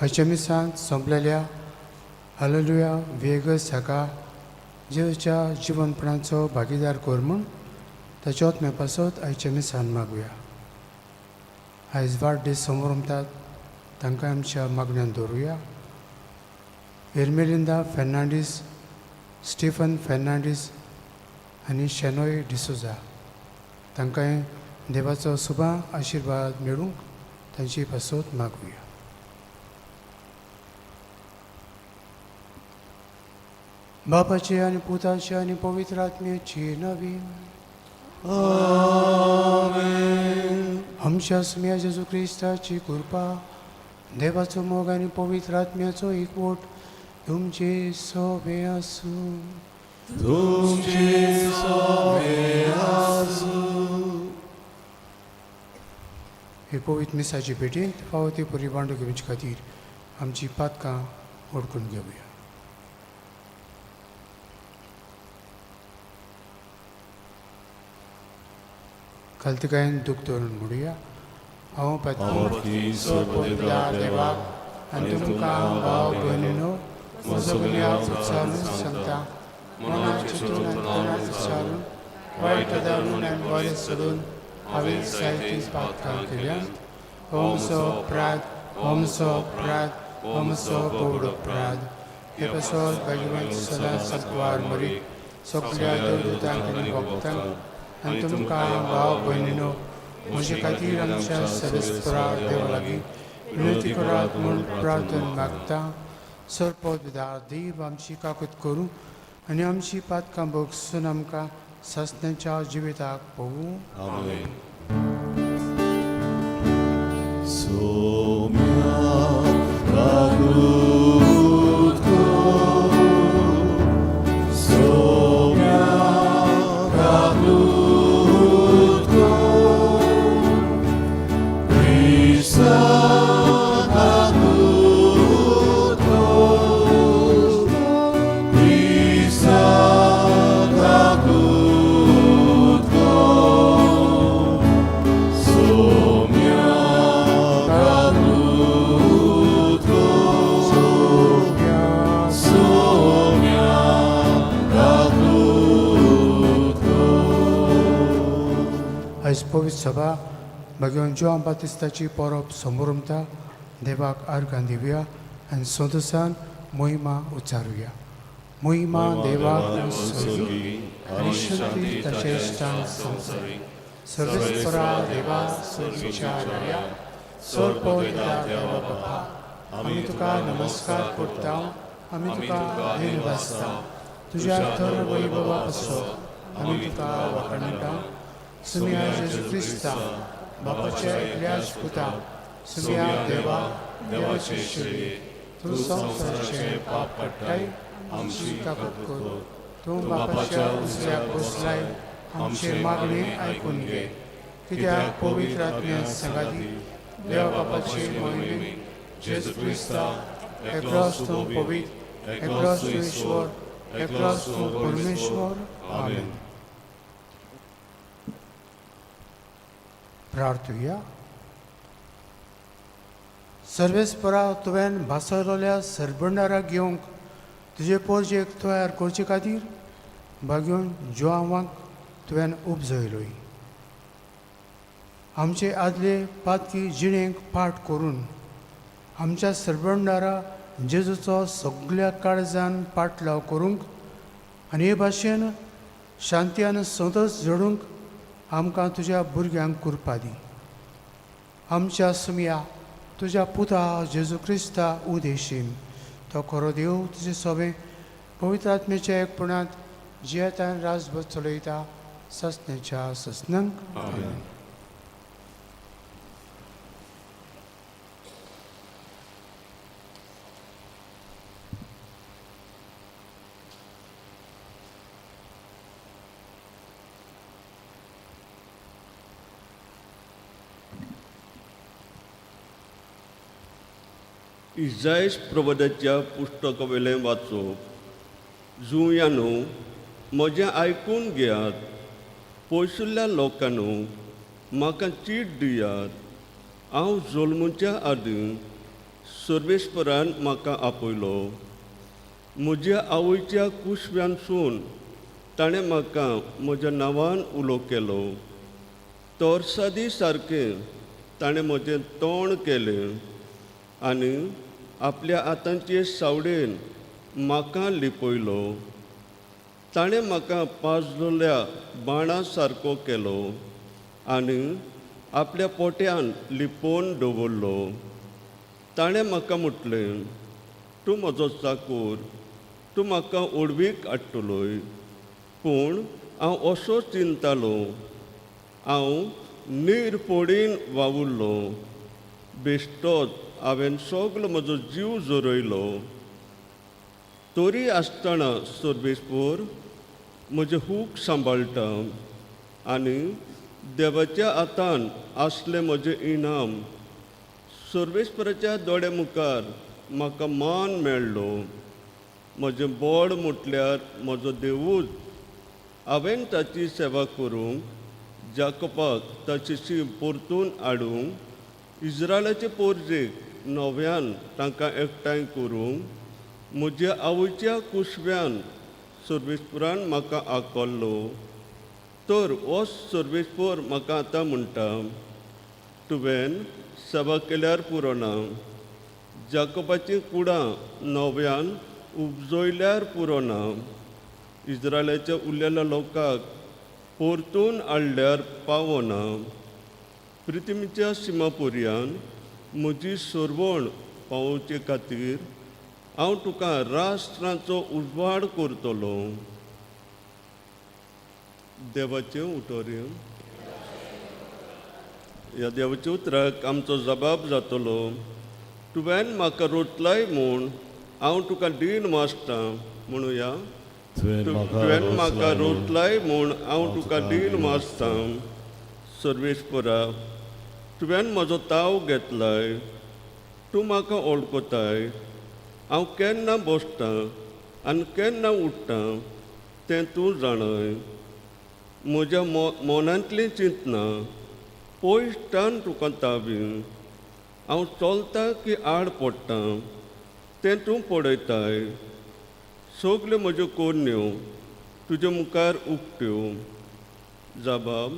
आयच्या मिसांत सोंपलेल्या हालेलुया वेग सका जेवच्या जिवनपणाचो भागीदार कर म्हूण ताच्या आत्म्यापासत आयच्या मिसान मागुया. आयज वाडदीस समोर उमतात तांकां आमच्या मागण्यांत दवरुया. एर्मेलिंदा फेर्नांडीस, स्टीफन फेर्नांडीस आनी शेनोय डिसोजा तांकांय देवाचो सुभां आशिर्वाद मेळूंक तांची पासत मागुया. बापाचे आनी पुताचे आनी पवित्र आत्म्याची नवीन आमच्या सुम्या जेजू क्रिस्ताची कृपा, देवाचो मोग आनी पवित्र आत्म्याचो एकवट तुमचे सोबे आसूं. हे पवित्र मिसाची भेटेंत फावो ती बरी वांटो घेवचे खातीर आमची पातकां ओळखून घेवया. खालतिकायेन दूख धरून म्हणुया. हांव देवाक आनी तुमकां भाव भयणीनो म्हजो गुन्यांव उच्चारून सांगता. मनात चिंतून आनी तोंडात उच्चारून वायट दारून आनी बरें सोडून हांवें जायतीं पातकां केल्यात. हो म्हजो अपराध, हो म्हजो अपराध, हो म्हजो पौड अपराध. हे पासत भाग्यवान सदांच सांकवार मरी सगळ्या देवदूतांक आनी भक्तांक आनी तुमकां भाव भयणीनो म्हजे खातीर आमच्या सर्वेस्परा देवा लागीं विनंती करात म्हूण प्रार्थना मागता. सरपद विदार देव आमची काकूत करूं आनी आमची पातकां भोगसून आमकां सस्त्यांच्या जिविताक पळोवूं. आयज पवित्र सभा भगवान जोआन बातिस्ताची परब समोर उमता. देवाक आर्गां दिवया आनी सोदसान मोहिमा उच्चारुया. मोहिमा देवाक आनी शक्ती ताचे इश्टान संवसारी. सर्वेस्परा देवा सोच्या सोरपयता देवा बापा, आमी तुका नमस्कार करता, आमी तुका दिनवासता. तुज्या थर वैभवा असो आमी तुका वखणटा. सुम्या जेजू क्रिस्ता बापाच्या एकल्याच पुता, सुम्या देवा देवाचे शिरी, तूं संवसाराचे पाप काडटाय आमची काकूत कर. तूं बापाच्या उजव्याक बसलाय आमचे मागणी आयकून घे. कित्याक पवित्र आत्म्यान सांगाती देवा बापाची मोहिनी जेजू क्रिस्ता एकलोच तूं पवित्र, एकलोच तूं ईश्वर, एकलोच तूं परमेश्वर. आमेन. प्रार्थुया. सर्वेस्परा तुवें भासयलोल्या सरभंडाराक घेवंक तुजे पोरजेक तयार करचे खातीर भाग्योन जोआवांक तुवें उपजयलोय. आमचे आदले पातकी जिणेक पाठ करून आमच्या सरभंडारा जेजूचो सगळ्या काळजान पाटलाव करूंक आनी हे भाशेन शांतयान संतोश जोडूंक आमकां तुज्या भुरग्यांक कृपा दी. आमच्या सुम्या तुज्या पुता जेजू क्रिस्ता उदेशीन तो खरो देव तुजे सोबे पवित्र आत्म्याच्या एकपणांत जियेतान राजभर चलयता सस्त्याच्या सस्नंक. आमेन. इजायस प्रवदाच्या पुस्तकावेलें वाचप. जुंयानो म्हजें आयकून घेयात. पयसुल्ल्या लोकांनो म्हाका चीट दियात. हांव जल्मच्या आदीं सर्वेस्परान म्हाका आपयलो. म्हज्या आवयच्या कुशव्यानसून ताणें म्हाका म्हज्या नांवान उलो केलो. तोरसादी सारकें ताणें म्हजें तोंड केलें आनी आपल्या हातांचे सावडेन म्हाका लिपयलो. ताणें म्हाका पाजलेल्या बाणा सारको केलो आनी आपल्या पोट्यान लिपोवन दवरलो. ताणें म्हाका म्हटलें, तूं म्हजो चाकूर, तूं म्हाका ओडवीक हाडटलोय. पूण हांव असो चिंततालो, हांव नीर पडीन वावुरलो. बेश्टोच हांवें सगलो म्हजो जीव जोरयलो. तरी आसतना सर्वेस्पर म्हजें हूक सांबाळटा आनी देवाच्या हातान आसलें म्हजें इनाम. सर्वेस्पराच्या दोळ्या मुखार म्हाका मान मेळ्ळो. म्हजें बोड म्हटल्यार म्हजो देवूच. हांवें ताची सेवा करूंक, जाकोबाक ताचेशी परतून हाडूंक, इस्रायलाचे पोरजेक नव्यान तांकां एकठांय करूंक, म्हज्या आवयच्या कुशव्यान सर्वेस्परान म्हाका आकोल्लो. तर हो सर्वेस्पर म्हाका आतां म्हणटा, तुवें सेवा केल्यार पुरो ना. जाकोबाचीं कुडां नव्यान उपजयल्यार पुरो ना. इस्रायलाच्या उरलेल्या लोकांक परतून हाडल्यार पावना. पृथ्वीच्या सिमापर्यान म्हजी सरवण पावोवचे खातीर हांव तुका राष्ट्रांचो उजवाड करतलो. देवाचें उतोर्य. ह्या देवाच्या उतराक आमचो जबाब जातलो, तुवें म्हाका रोतलाय म्हूण हांव तुका दीन मागता. म्हणुया, तुवें म्हाका रोतलाय म्हूण हांव तुका दीन मागता. सर्वेस्परा, तुवें म्हजो ताव घेतलाय. तूं म्हाका वळखताय. हांव केन्ना बसतां आनी केन्ना उठ्ठां तें तूं जाणय. म्हज्या मनांतलीं चिंतना पयसच्यान तुका तावी. हांव चलतां की आड पडटां तें तूं पळयताय. सगल्यो म्हज्यो कोन्यो तुजे मुखार उक्त्यो. जबाब,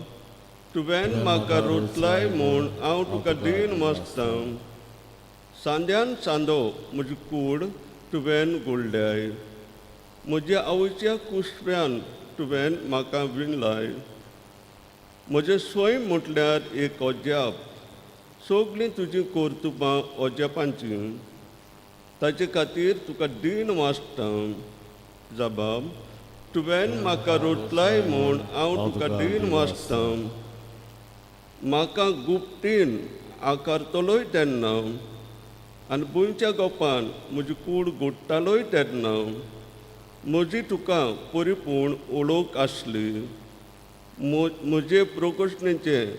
तुवें म्हाका रोतलाय म्हूण हांव तुका दीन मागता. सांद्यान सांदो म्हजी कूड तुवें गुळ्ळ्याय. म्हज्या आवयच्या कुशव्यान तुवें म्हाका विणलाय. म्हजें स्वय म्हटल्यार एक अजाप. सगलीं तुजीं कर्तुपां अजापांचीं. ताचे खातीर तुका दीन मागता. जबाब, तुवें म्हाका रोतलाय म्हूण हांव तुका दीन मागता. म्हाका गुप्तीन आकारतलोय तेन्ना आनी बुंयच्या गोपान म्हजी कूड घोट्टालोय तेन्ना म्हजी तुका परिपूर्ण ओळख आसली. म्हजे प्रकोश्णेचें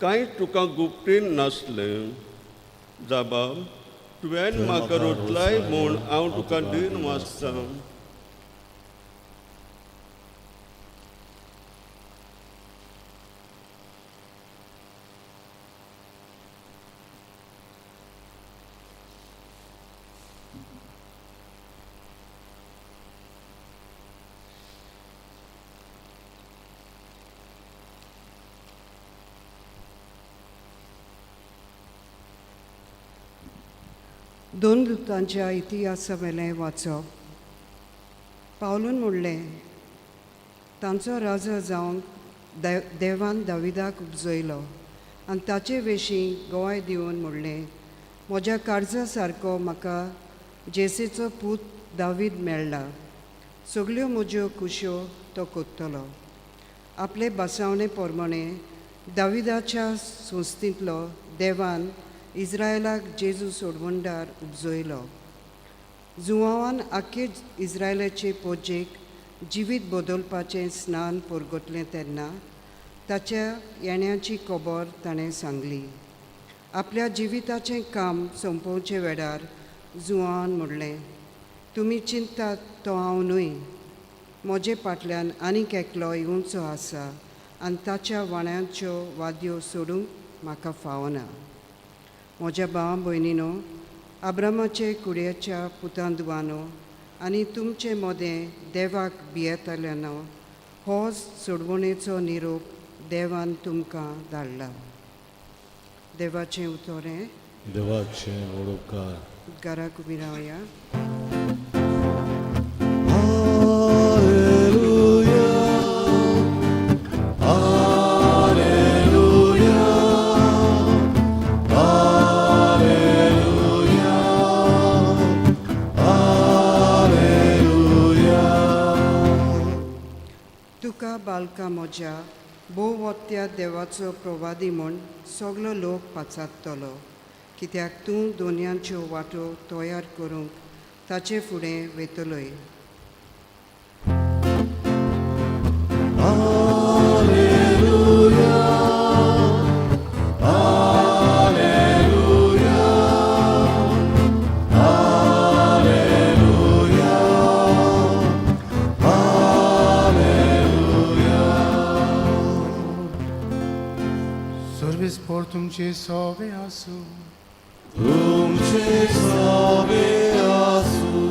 कांयच तुका गुप्तीन नासलें. जबाब, तुवें म्हाका रोतलाय म्हूण हांव तुका दीन मागता. दोन दुतांच्या इतिहासा वेलें वाचप. पावलून म्हणलें, तांचो राजा जावंक देवान दाविदाक उपजयलो आनी ताचे वेशीं गोवाय दिवन म्हणलें, म्हज्या काळजा सारको म्हाका जेसेचो पूत दावीद मेळ्ळा. सगल्यो म्हज्यो कुश्यो तो कोत्तलो. आपले बसावणे पोरमणे दाविदाच्या संस्थींतलो देवान इस्रायलाक जेजू सोडवंडार उपजयलो. जुवांवान आख्खे इस्रायलाचे पोजेक जिवीत बदलपाचें स्नान परगटलें तेन्ना ताच्या येण्याची खबर ताणें सांगली. आपल्या जिविताचें काम संपोवचे वेळार जुवान म्हणलें, तुमी चिंतात तो हांव न्हय. म्हजे फाटल्यान आनीक एकलो येवचो आसा आनी ताच्या वाण्यांच्यो वाद्यो सोडूंक म्हाका फावना. म्हज्या भावा भयणीनो, अब्रामाचे कुडयाच्या पुतांदवानो आनी तुमचे मोदें देवाक भियेतल्यानो हो सोडवणेचो निरोप देवान तुमकां धाडला. देवाचें उतोरें. देवाचे ओडोकार. घराक उबी रावया. तुका बालका म्हज्या भोवत्या देवाचो प्रवादी म्हूण सगलो लोक पाचारतलो, कित्याक तूं दोनयांच्यो वाटो तयार करूंक ताचे फुडें वेतलोय. Por तुमचे सोबे आसू. तुमचे सोबे आसू.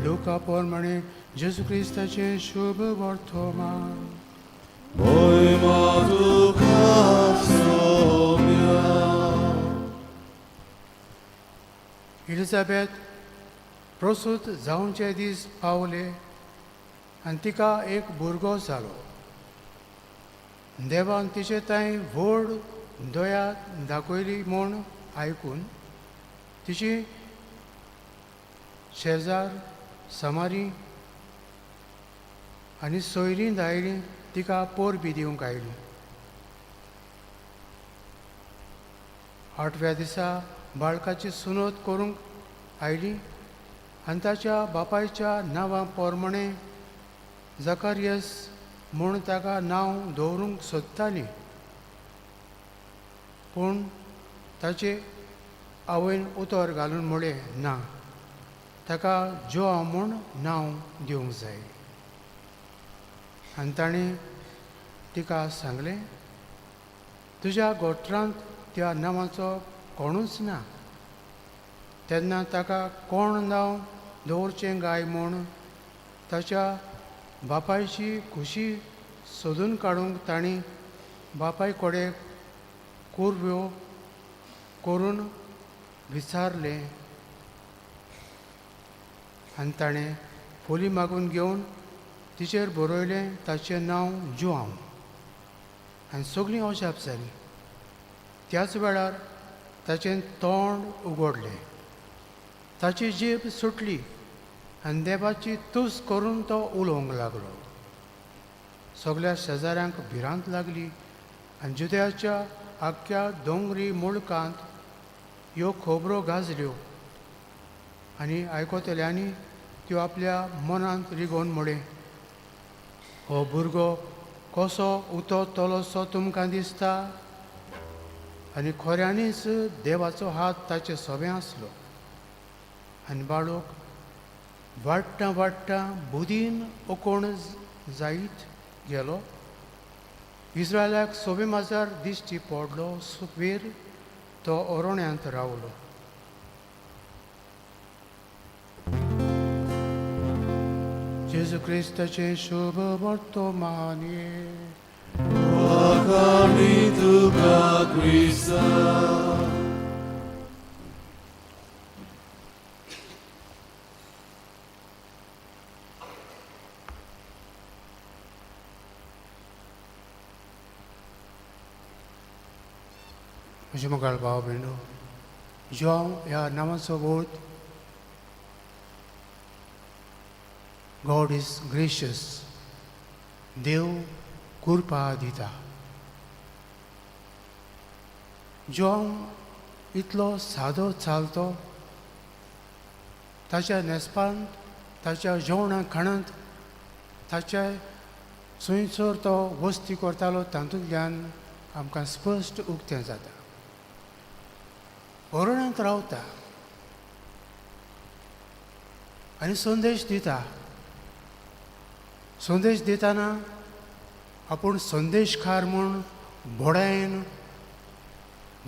लोका पोरमाणे जेजू क्रिस्ताचे शुभ वर्तमान. मोहिमा तुका सोम्या. इलिझाबेथ प्रसूत जावचे दीस पावले आनी तिका एक भुरगो जालो. देवान तिचे ताई व्हड दया दाखयली म्हूण आयकून तिची शेजार समारी आनी सोयरीं दायरीं तिका पोर बी दिवंक आयली. 8व्या दिसा बाळकाची सुनोत करूंक आयली आनी ताच्या बापायच्या नांवा पोरमणे जकारियस म्हूण ताका नांव दवरूंक सोदताली. पूण ताचे आवयन उतर घालून म्हणलें ना, ताका जोआ म्हूण नांव दिवंक जाय. आनी ताणें तिका सांगलें, तुज्या गोठांत त्या नांवाचो कोणूच ना. तेन्ना ताका कोण नांव दवरचें गाय म्हूण ताच्या बापायची खुशी सोदून काडूंक तांणी बापाय कडेन कुरव्यो करून विचारलें आनी ताणें फोली मागून घेवन तिचेर बरयलें ताचें नांव जुआंव. आनी सगळीं अजाप जालीं. त्याच वेळार ताचें तोंड उगडलें, ताची जीब सुटली आनी देवाची तुस करून तो उलोवंक लागलो. सगळ्या शेजाऱ्यांक भिरांत लागली आनी जुद्याच्या आख्या दोंगरी मुळकांत ह्यो खबरो गाजल्यो आनी आयकतल्यांनी त्यो आपल्या मनांत रिगोवन म्हळें, हो भुरगो कसो उतोतलोसो तुमकां दिसता. आनी खऱ्यांनीच देवाचो हात ताचे सोबे आसलो. आनी बाळूक वाडटा वाडटा बुदीन ओकोण जायत गेलो. इस्रायलाक सोबे माजार दिश्टी पडलो. सुखवेर तो अरोण्यांत रावलो. जेजू क्रिस्ताचे शुभ वर्तमान. Wakami tuka Krista. म्हजे मोगाळ भाव भयणो, जोआंव ह्या नांवाचो अर्थ गॉड इज ग्रेशियस. देव कृपा दिता. जोआंव इतलो सादो चालतो. ताच्या न्हेसपांत, ताच्या जेवणा खाणांत, ताच्या सुंयसर तो वस्ती करतालो तातूंतल्यान आमकां स्पश्ट उक्तें जाता. अरोण्यांत रावता आनी संदेश दिता. संदेश दितना आपूण संदेशकार म्हूण भोडायेन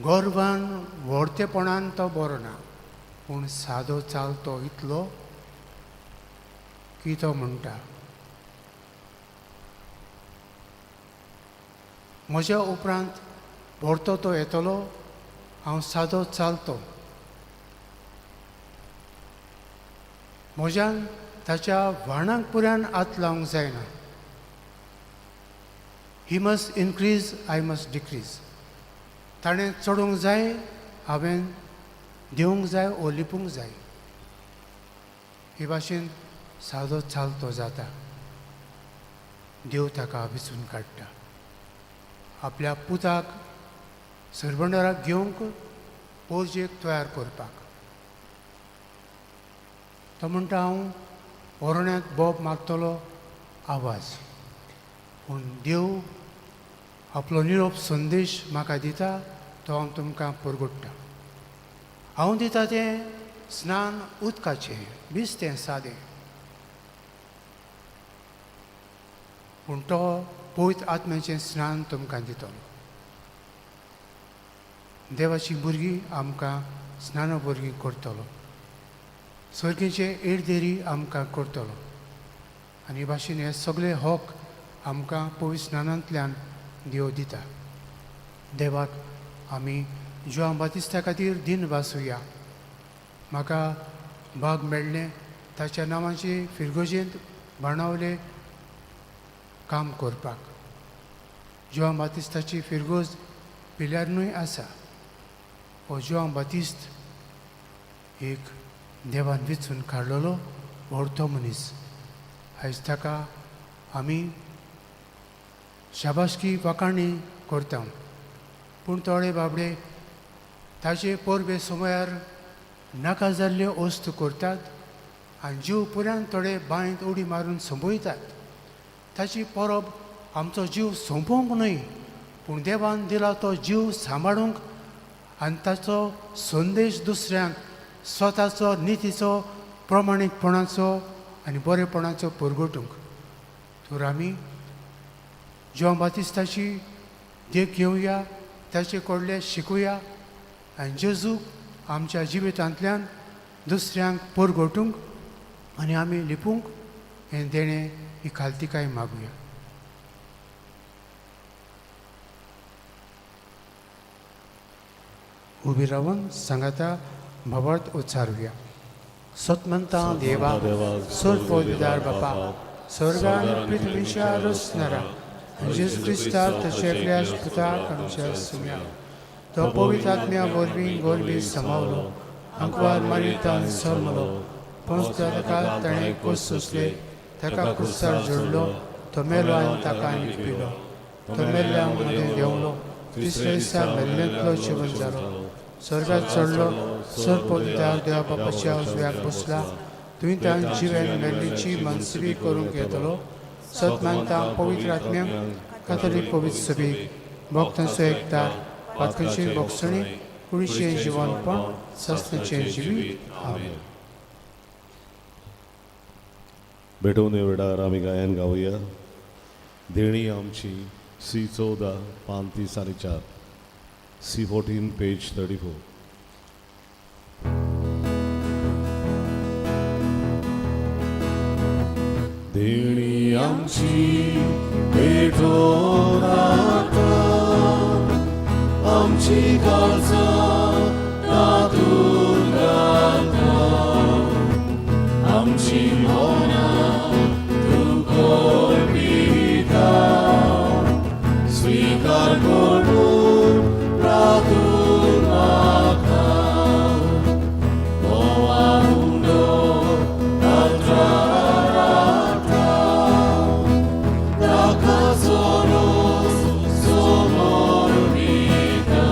गर्वान व्हडतेपणान तो बरो ना. पूण सादो चालतो इतलो की तो म्हणटा म्हज्या उपरांत व्हरतो तो येतलो, हांव सादो चालतो. म्हज्यान ताच्या व्हाणांक पुरान हात लावंक जायना. He must increase, I must decrease. ताणें चडोवंक जाय, हांवें देवंक जाय ओ लिपूंक जाय. हे भाशेन सादो चालतो जाता. देव ताका विचून काडटा. आपल्या पुताक सरबंडाराक घेवंक पोरजेक तयार करपाक. तो म्हणटा हांव ओरोण्यांत बोब मारतलो आवाज. पूण देव आपलो निरोप संदेश म्हाका दिता, तो हांव तुमकां परगट्टा. हांव दिता तें स्नान उदकाचें, बिस्तें सादें. पूण तो पवित्र आत्म्याचें स्नान तुमकां दितलो. देवाची भुरगीं आमकां स्नाना भुरगीं करतलो. सर्गेचे एर्देरी आमकां करतलो. आनी हे भाशेन हे सगळे हक आमकां पवित्र स्नानांतल्यान देव दिता. देवाक आमी जोआन बातिस्ता खातीर दिन वासुया. म्हाका भाग मेळ्ळें ताच्या नांवाचे फिरगोजेंत बाणावले काम करपाक. जोआन बातिस्ताची फिरगोज पिल्यारनूय आसा. हो जोआन बातिस्त एक देवान वेचून काडलेलो व्हडतो मनीस. आयज ताका आमी शाबासकी वाखाणी करता. पूण थोडे बाबडे ताचे परबे समयार नाका जाल्ल्यो वस्तू करतात आनी जीव पुरान थोडे बांयत उडी मारून संपयतात. ताची परब आमचो जीव सोंपोवंक न्हय, पूण देवान दिला तो जीव सांबाळूंक आनी ताचो संदेश दुसऱ्यांक स्वताचो नितीचो, प्रमाणीकपणाचो आनी बरेपणाचो परगटूंक. तर आमी जोआन बातिस्ताची देख घेवया, ताचे कडले शिकुया आनी जेजूक आमच्या जिवितांतल्यान दुसऱ्यांक परगटूंक आनी आमी लिपूंक हें देणें ही खालतिकाय मागुया. उबी रावन सांगाता भवार्थ उच्चारुया. सतमंता देवा, सोडपोदार बापा, स्वर्गान पृथ्वीच्या रचणारा, जेजू क्रिस्ता तशें एकल्याच पुताक आमच्या सुम्या. तो पवित्र आत्म्या वरवीं गोरबी समावलो, अंकवार मारिता आनी सलमलो. पंचतारकात ताणें कुस सोंसले, ताका कुस्सार जोडलो. तो मेलो आनी ताका आनी पिलो. तो मेल्ल्या मदें देंवलो, तिसऱ्या दिसा मेल्ल्यांतलो जिवन जालो. स्वर्गात चडलो, सोडपोदार देवा बापाच्या उजव्याक बसला. तुवें तांची जिवेन मेल्लींची मनसुबी करूंक येतलो. सत मानता पवित्र आत्म्याक, कातोलीक पवित्र सभेक, भक्तांचो एकतार, पातकांची भोगसणी, कुडीचें जिवनपण, सस्तेचें जिवीत. आमेन. भेटून वेळार आमी गायन गावया. देणी आमची C14 पान 304, C14 पेज 34. देणी आमची भेटून आता, आमची काळजां तातूंत घालता. आमची मनां तूं पिता, स्वीकार करून रातून म्हाका. बोवा हुंडो रात्रा राता, ताका चोरोस समोर विता.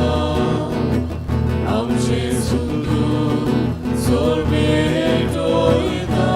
आमचे सुंदू चोर भेटोयता,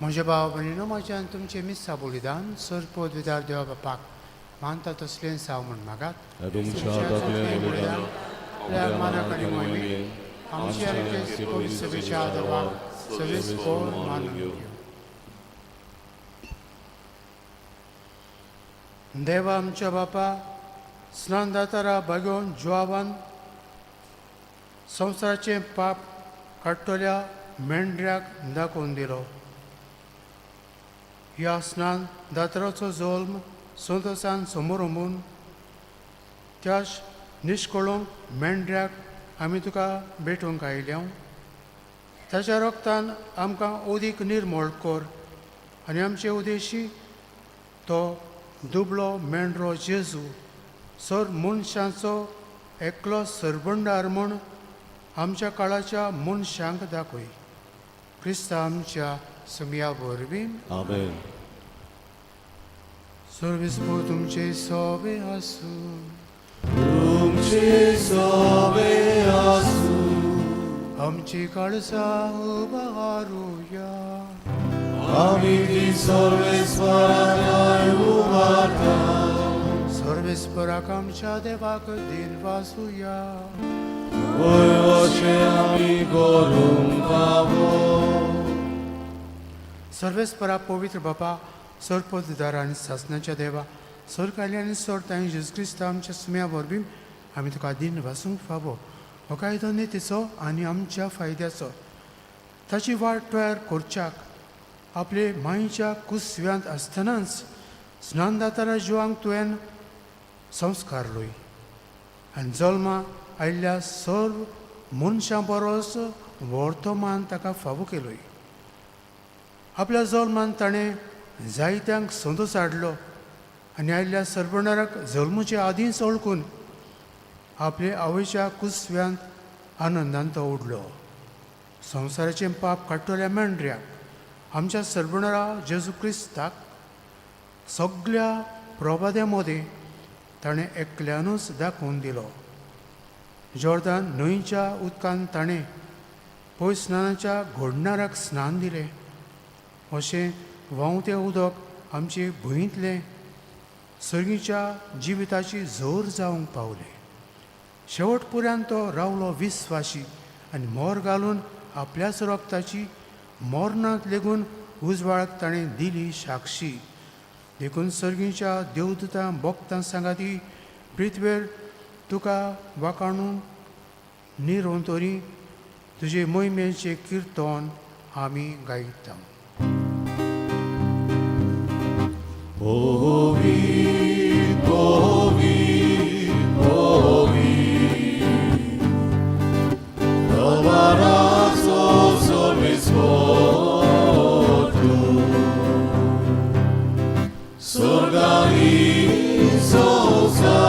म्हज्या भाव भयणीनो, म्हज्यान तुमचें मिस्सा बलिदान सरपोद विदार देवा बापाक मानता तसलें साव म्हण मागात. तुमच्या तकलें बलिदान आपल्या मानाक आनी मोहिमेक आमची आनी क्रिस्त पवित्र सभेच्या आदराक सविस्कोर मानून घेवं. देवा आमच्या बापा, स्नान दातारा भाग्योन जुआवान संवसाराचें पाप काडटल्या मेंढऱ्याक दाखोवन दिलो. ह्या स्नान दातराचो जल्म संतोसान समोर उमून त्या निश्कळूंक मेंढऱ्याक आमी तुका भेटूंक आयल्या. ताच्या रक्तान आमकां ओदीक निर्मळ कर आनी आमचे उदेशी तो दुबळो मेंढरो जेजू सर मनशांचो एकलो सरबंडार म्हूण आमच्या काळाच्या मनशांक दाखय. क्रिस्ता आमच्या समिया वरवीं आमेन. सर्विस्पो तुमचे सोबे आसूं. तुमचे सोबे आसूं. आमची काळजां उबारूया. आमी ती सर्वेस्पराक उबारता. सर्वेस्पराक आमच्या देवाक दिन वासूया. पळय अशें आमी करूंक पावो. सर्वेस्परा पवित्र बापा, सरपददार आनी सासणाच्या देवा, सर कायले आनी सर तांणी जेजू क्रिस्त आमच्या सुम्या वरवीं आमी तुका दिन वासूंक फावो. हो कायदो नेतेचो आनी आमच्या फायद्याचो. ताची वाट तयार करच्याक आपले मांयच्या कुसव्यांत आसतनाच स्नानदातारा जिवांक तुवें संस्कार लय आनी जल्मा आयिल्ल्या सर्व मनशां बरोस वर्तमान ताका फावो केलोय. आपल्या जल्मान ताणें जायत्यांक संदोस हाडलो आनी आयिल्ल्या सरबंडाराक जल्माचे आदींच ओळखून आपले आवयच्या कुसव्यांत आनंदान तो उडलो. संवसाराचें पाप काडटल्या मेंढऱ्याक आमच्या सरबंडारा जेजू क्रिस्ताक सगळ्या प्रभाद्यां मदीं ताणें एकल्यानूच दाखोवन दिलो. जॉर्दान न्हंयच्या उदकान ताणें पळय स्नानाच्या घोडणाराक स्नान दिलें. अशें व्हांवतें उदक आमचे भुंयींतलें सर्गीच्या जिविताची झर जावंक पावलें. शेवट पर्यंत तो रावलो विस्वाशी आनी मोर घालून आपल्याच रक्ताची मोरनाक लेगून उजवाडाक ताणें दिली साक्षी. देखून सर्गीच्या देवदूतां भक्तां सांगाती पृथ्वेर तुका वाखाणून निरोंतोरी तुजे मोहिमेचें किर्तन आमी गायता. Holy, holy, holy, Tobarazo sorvisvotu, Sorgani sosa,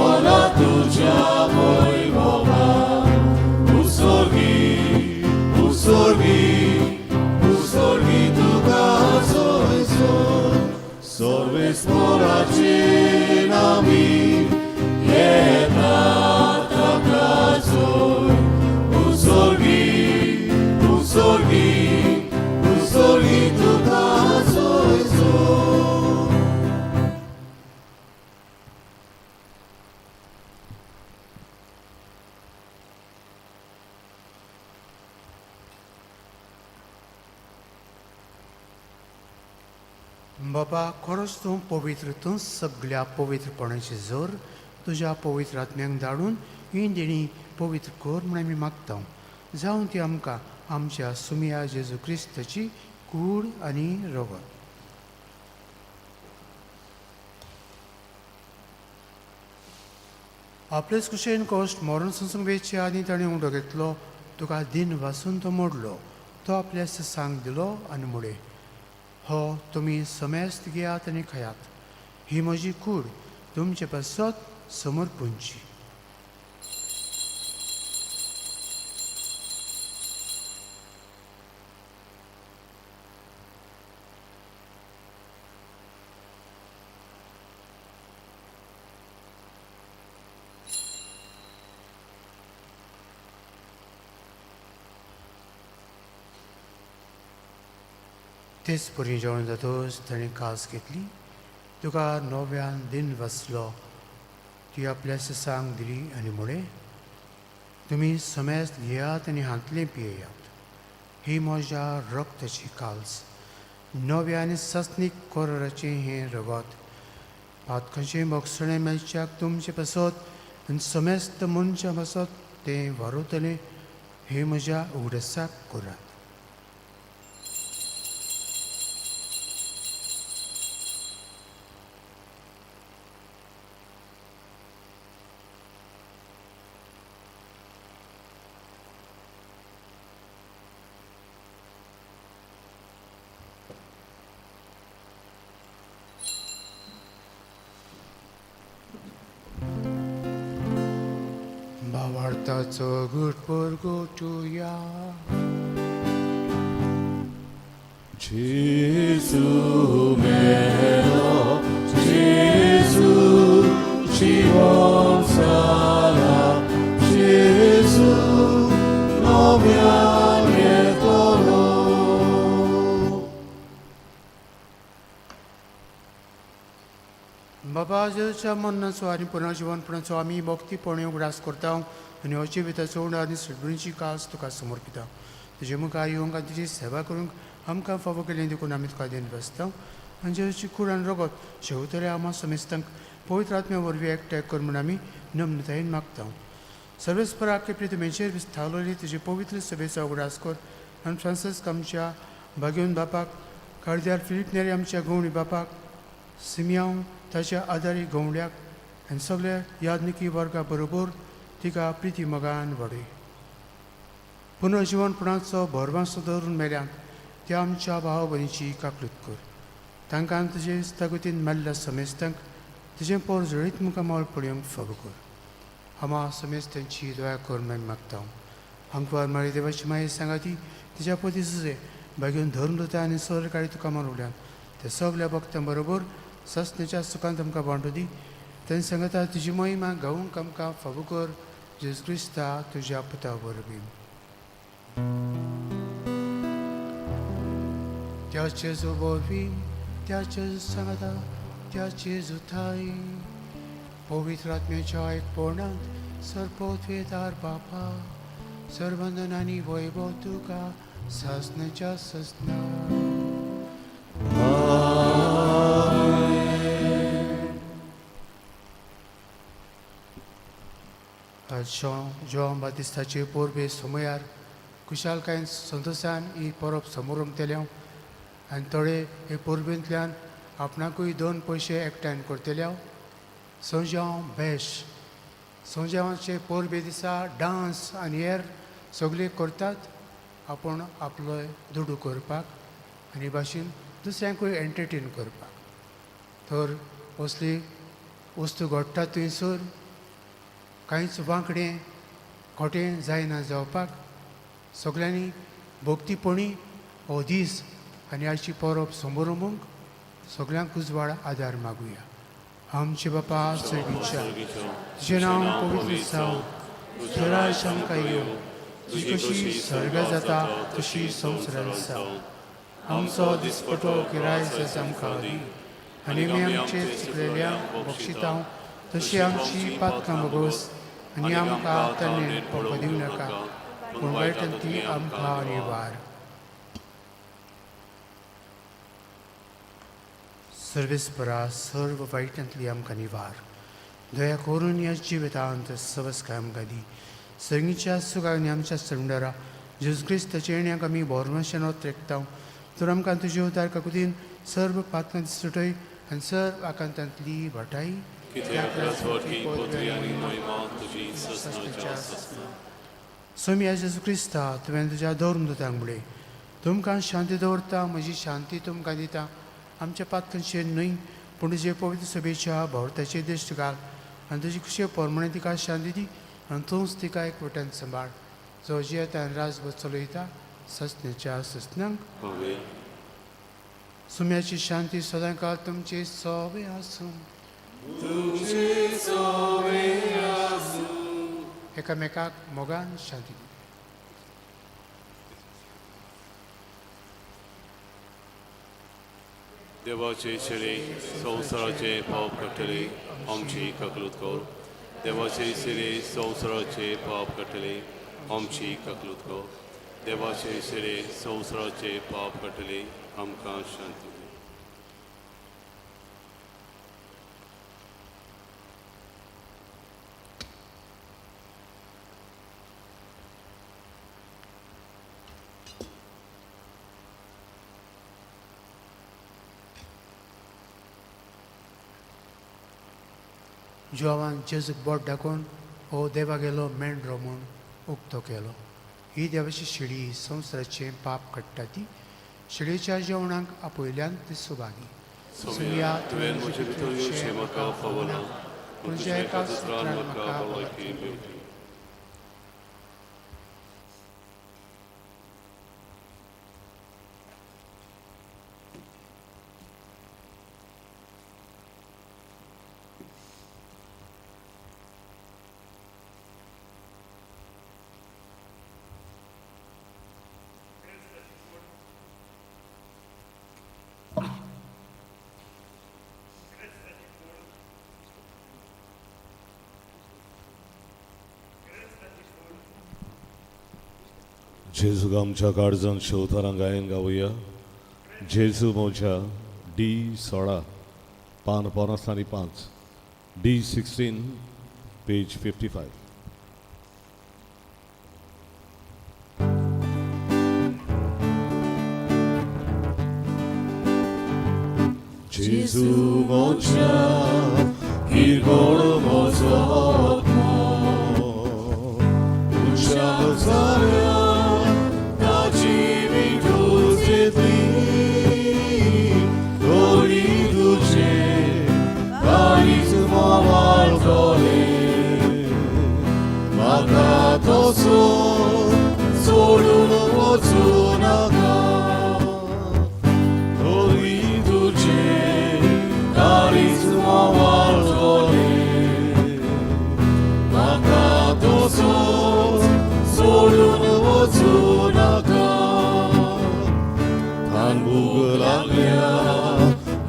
Ola tuja vojvova, Usorgi, usorgi, usorgi tuga soizvoj. Sorves poračinami jedna takazoj. Usorgi, usorgi, usorgi tukazoj zoj. बाबा, खरोच तूं पवित्र, तूं सगळ्या पवित्रपणाची जोर तुज्या पवित्र आत्म्यांक धाडून ही देणी पवित्र कर म्हूण आमी मागता. जावं ती आमकां आमच्या सुमिया जेजू क्रिस्ताची कूड आनी रगत. आपलेच कुशेन कश्ट मरण संसूंक वेचे आनी ताणें उंडो घेतलो. तुका दिन वासून तो मोडलो. तो आपल्या सांग दिलो आनी मुडे, हो तुमी समेस्त घेयात आनी खायात. ही म्हजी कूड तुमचे पासत समर्पूंची. तेच पुरी जेवण जातोच ताणें कास घेतली. तुका नव्यान दिन वसलो ती आपल्या सिसांक दिली आनी म्हळें, तुमी समेस्त घेयात आनी हातलें पियेयात. ही म्हज्या रक्ताची काल्स, नव्या आनी सस्नीक कोराचें हें रगत. पातकांचें मोगसणें मेलच्याक तुमचे पासत आनी समेस्त मनशां पासत तें वारुतलें. हे म्हज्या उगडसाक करात. भावार्थाचो घुटपूर गोठुया. Gesù melo, Gesù ci sarà, Gesù novia mietolo. बाबा जेच्या मन्नाचो आनी पुनर्जीवनपणाचो आमी भक्तीपणे उगडास करता आनी हो जिविताचो उंडा आनी सडणीची कास तुका समर्पिता. तुजे मुखार येवंक आनी तुजी सेवा करूंक आमकां फावो केलें देखून आमी तुका देन बसता. आनी जेची कूड आनी रगत शेवतले आमा समेस्तांक पवित्र आत्म्या वरवीं एकठांय कर म्हूण आमी नम्रतायेन मागता. सर्वेस्पराक प्रितमेचेर विस्तारलेली तुजे पवित्र सभेचो उगडास कर आनी फ्रांसिस्क आमच्या भाग्यवन बापाक, कार्दियाल फिलीप नेरी आमच्या गवणी बापाक, सिमियांव ताच्या आदारी गवंड्याक आनी सगळ्या यादनिकी वर्गा बरोबर तिका प्रिती मोगान वाडय. पुनर्जीवनपणाचो भरवांसो धरून मेल्यांक त्या आमच्या भाव भयणीची काकूत कर. तांकां तुजे स्थगतीन मेल्ल्या समेस्तांक तुजें पोर जळीत मुखार मोल पडयोंक फावो कर. आमा समेस्तांची दया कर म्हूण मागता. हांगवार मारी देवाची माये सांगा ती तिच्या पती सुजे भाग्यवन धरून दता आनी सर काळी तुका मारवल्यान त्या सगळ्या भक्तां बरोबर ससण्याच्या सुखांत आमकां बांटू दी. तांणी सांगता तुजी महिमा गावूंक आमकां फावो कर. जेजू क्रिस्ता तुज्या पुता वरवीं. त्या जेजू वरवीं, त्या जेजू सांगता, त्या जेजू थाय पवित्र आत्म्याच्या एकपणांत सर्पोत्वेदार बापा सर्वंदन आनी वैभव तुका ससण्याच्या ससना. जॉन बातिस्ताचे पोरबे समयार कुशालकायेन संतोशान ही परब समोरूंक तेल्या आनी थोडे हे पोरबेंतल्यान आपणाकूय 2 पयशे एकठांय करतल्या. संजाव बेश संजावाचे पोरबे दिसा डान्स आनी हेर सगळे करतात आपूण आपलो दुडू करपाक आनी भाशेन दुसऱ्यांकूय एंटरटेन करपाक. तर असली वस्तू घडटात थंयसर कांयच वांकडें खोटें जायना जावपाक. सगळ्यांनी भक्तीपणी हो दीस आनी आयची परब समोरूंक सगळ्यांक उजवाड आदार मागुया. आमचे बापा स्वर्गीच्या तुजें नांव पवित्र जावं, तुजो राज्य आमकां येवं, तुजी कशी स्वर्गांत जाता तशी संवसारांत जावं. आमचो दिसपटो गिरायक आमकां दी आनी आमी आमचे चुकलेल्यांक बक्षिता तशी आमची पातकां बगोस आनी आमकां तन्नेन पडपा दिवं नाका पूण वायटान ती आमकां निवार. सर्वेस्परा सर्व वायटांतली आमकां निवार. दया करून ह्या जिवितांत सवस्काय आमकां दी. सर्गीच्या सुखाक आनी आमच्या संडारा जेजू क्रिस्ताच्या येण्याक आमी बोरमाशेन रेखता. तर आमकां तुजे उदार काकुतीन सर्व पातकांत सुटय आनी सर्व आकांतांतली वाटाय. सोम्या जेजू क्रिस्ता तुवें तुज्या दवरून दोतांक म्हणलें, तुमकां शांती दवरता, म्हजी शांती तुमकां दिता. आमच्या पातकांचेर न्हय पूण तुजे पवित्र सभेच्या भोंवताचेर दिश्ट घाल आनी तुजी खुशी परमणे तिका शांती दी आनी तूंच तिका एकवटान सांबाळ. जो जियेता आनी राजभर चलयता ससण्याच्या ससनांक. सुम्याची शांती सदां काळ तुमचे सोबे आसूं. एकामेकाक मोगान शांती दी. देवाचे शिरे संवसाराचे पाप कटले आमची ककलूत कर देवाचे शिरे संवसाराचे पाप कटले आमची ककलूत कर देवाचे शिरे संवसाराचे पाप कटले आमकां शांती दी. जोवान जेजूक बोट दाखोवन हो देवा गेलो मेंढरो म्हूण उक्तो केलो. ही देवाची शिडी संवसाराचें पाप काडटा ती शिडीच्या जेवणाक आपयल्यान ती सुभागी. Sumia, tuven moje भितर येवचें म्हाका फावना पूण तुज्या एका सुत्रान म्हाका भलायकी मेळटली. जेजूक आमच्या काळजांत शेवतारां गायन गावया. जेजू मोच्या D16 पान 50 आनी 5 D16 पेज 55. जेजू मोच्या किरकोळ म्हजो आत्मा उच्चार जाल्या सोडून वचू नका दोरी तुझे काळीज मोवाळ जोले म्हाका तसोच सोडून वचू नका थांबूक लागल्या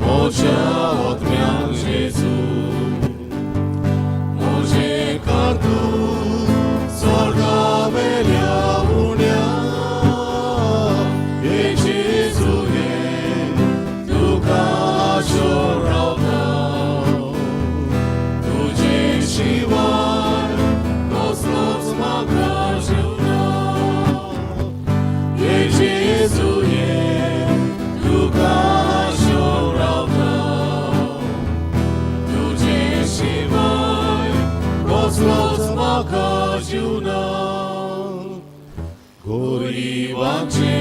म्हज्या आत्म्याक जेजू म्हजें कातून स्वर्गा वेल्या उण्या हे जेजू हे तुका आशोर रावता तुजे शिवाय कसलोच म्हाका जीवना हे जेजू हे तुका आशोर रावता तुजे शिवाय कसलोच म्हाका जीवना गोरिबांचे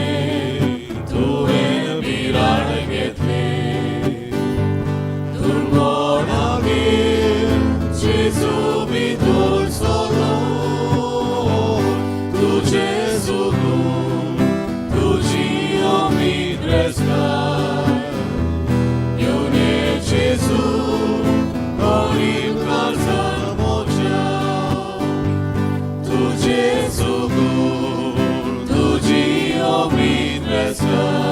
तुवें बिराड घेतले दुर्गोणागेर जेजू भितर सोरो तुजे जोगून तुजी उमीद रेस्ताय येवने जेजू गरीब काळजान मोच्या तुजे जोगून तुजी उमीद रेस्ताय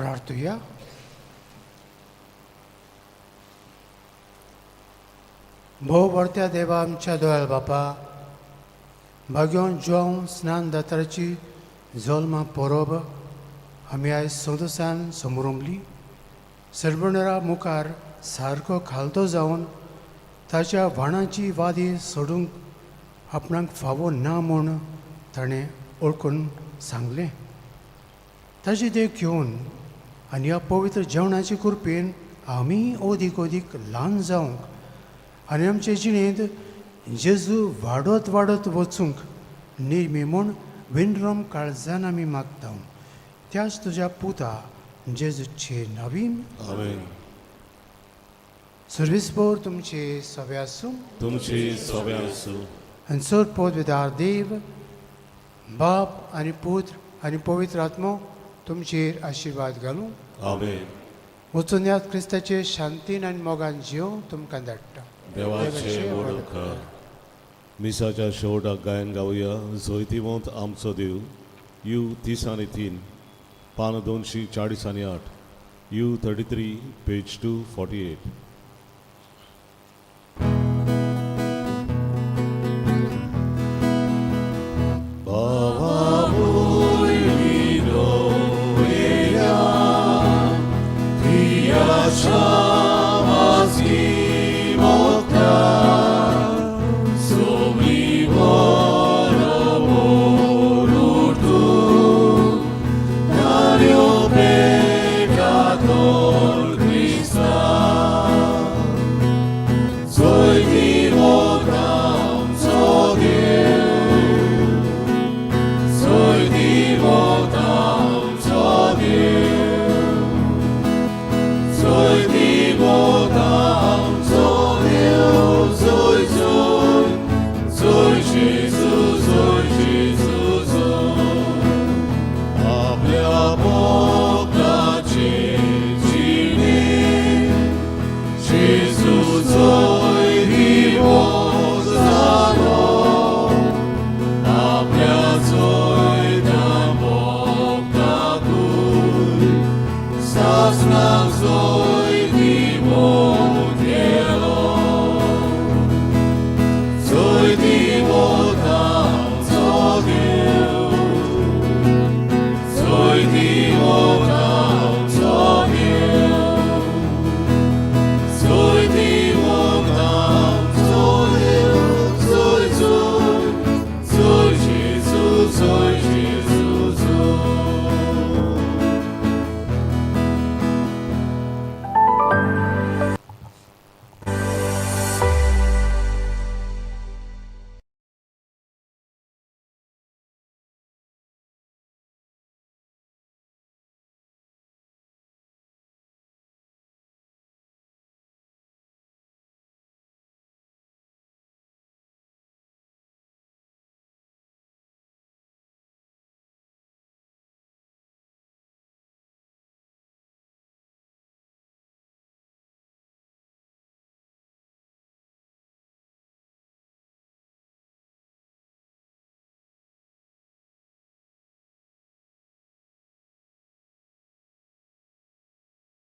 प्रार्थूया. भोवरत्या देवा आमच्या दोयाल बापा, भाग्योन जेवण स्नान दाताराची जल्मां परोब आमी आयज सदोसान समोरंगली सरबणरा मुखार सारको खालतो जावन ताच्या व्हाणाची वादी सोडूंक आपणाक फावो ना म्हूण ताणें ओळखून सांगलें. ताची देख घेवन आनी ह्या पवित्र जेवणाचे कृपेन आमी ओदीक ओदीक ल्हान जावंक आनी आमचे जिणेंत जेजू वाडत वाडत वचूंक नेमी म्हूण विनरम काळजान आमी मागता. त्याच तुज्या पुता जेजूचे नांवीन आमेन. सर्विसपोर तुमचे सवे आसूं तुमची सोबे आसूं. आनी चड पदवेदार देव बाप आनी पुत्र आनी पवित्र आत्मो तुमचेर आशिर्वाद घालूं. आमेन. वचून यात क्रिस्ताचे शांतीन आनी मोगान जियो तुमकां धाडटा. देवाचे वडोवकार. मिसाच्या शेवटाक गायन गावया जैतिवंत आमचो देव. यू 30 पान 248 यू 33 पेज 248.